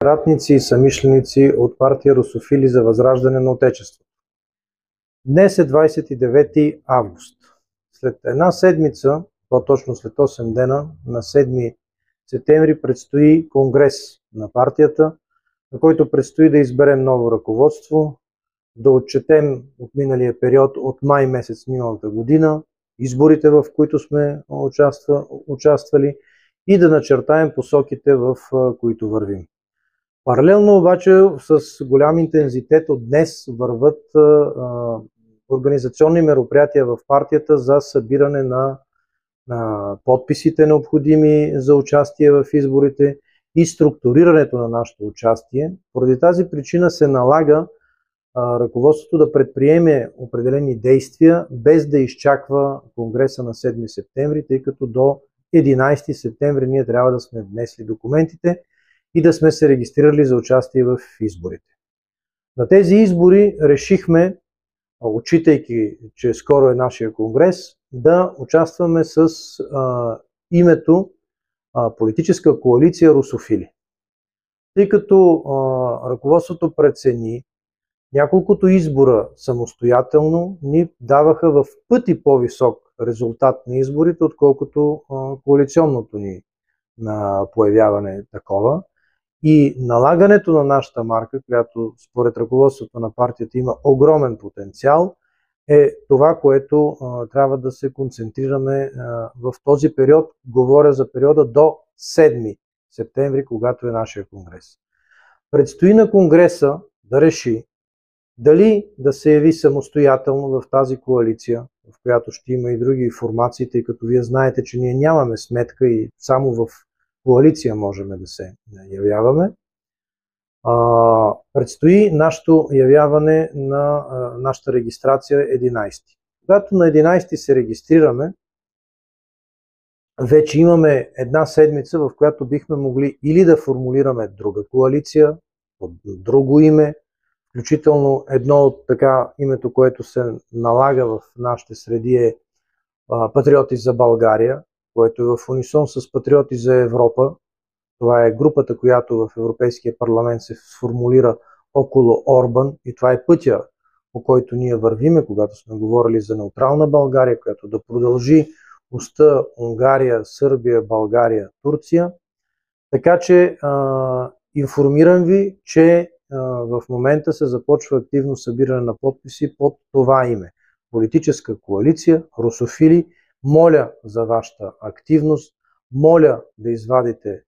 ратници и съмишленици от партия Русофили за възраждане на Отечеството. Днес е 29 август. След една седмица, по-точно след 8 дена, на 7 септември предстои конгрес на партията, на който предстои да изберем ново ръководство, да отчетем от миналия период от май месец миналата година, изборите, в които сме участвали и да начертаем посоките, в които вървим. Паралелно обаче с голям интензитет от днес върват организационни мероприятия в партията за събиране на подписите, необходими за участие в изборите и структурирането на нашето участие. Поради тази причина се налага ръководството да предприеме определени действия, без да изчаква конгреса на 7 септември, тъй като до 11 септември ние трябва да сме внесли документите и да сме се регистрирали за участие в изборите. На тези избори решихме, отчитайки, че скоро е нашия конгрес, да участваме с името Политическа коалиция Русофили. Тъй като ръководството прецени, няколкото избора самостоятелно ни даваха в пъти по-висок резултат на изборите, отколкото коалиционното ни появяване такова. И налагането на нашата марка, която според ръководството на партията има огромен потенциал, е това, което трябва да се концентрираме в този период. Говоря за периода до 7 септември, когато е нашия конгрес. Предстои на конгреса да реши дали да се яви самостоятелно в тази коалиция, в която ще има и други формации, тъй като вие знаете, че ние нямаме сметка и само в коалиция можем да се явяваме. Предстои нашето явяване на нашата регистрация 11. Когато на 11 се регистрираме, вече имаме една седмица, в която бихме могли или да формулираме друга коалиция, под друго име, включително едно от името, което се налага в нашите среди е Патриоти за България, което е в унисон с Патриоти за Европа. Това е групата, която в Европейския парламент се сформулира около Орбан и това е пътя, по който ние вървиме, когато сме говорили за неутрална България, която да продължи оста Унгария, Сърбия, България, Турция. Така че информирам ви, че в момента се започва активно събиране на подписи под това име. Политическа коалиция Русофили. Моля за вашата активност, моля да извадите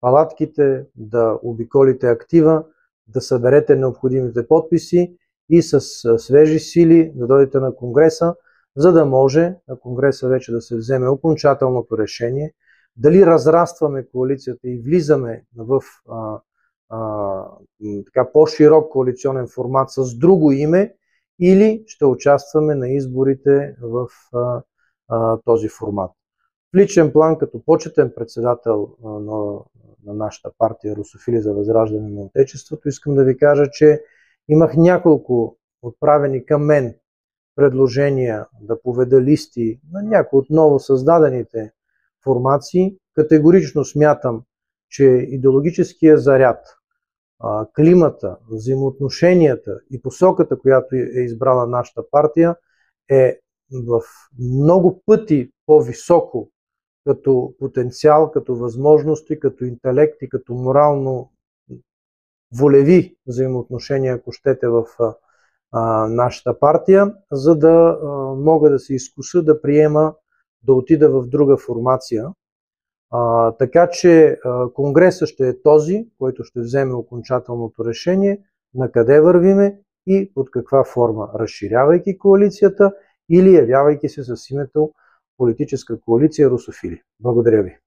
палатките, да обиколите актива, да съберете необходимите подписи и с свежи сили да дойдете на конгреса, за да може на конгреса вече да се вземе окончателното решение, дали разрастваме коалицията и влизаме в по-широк коалиционен формат с друго име или ще участваме на изборите в този формат. В личен план, като почетен председател на нашата партия Русофили за възраждане на Отечеството, искам да ви кажа, че имах няколко отправени към мен предложения да поведа листи на някои от ново създадените формации. Категорично смятам, че идеологическия заряд, климата, взаимоотношенията и посоката, която е избрала нашата партия, е в много пъти по-високо като потенциал, като възможности, като интелект и като морално волеви взаимоотношения, ако щете, в нашата партия, за да мога да се изкуша да приема да отида в друга формация. Така че конгресът ще е този, който ще вземе окончателното решение на къде вървиме и под каква форма, разширявайки коалицията или явявайки се с името Политическа коалиция Русофили. Благодаря ви.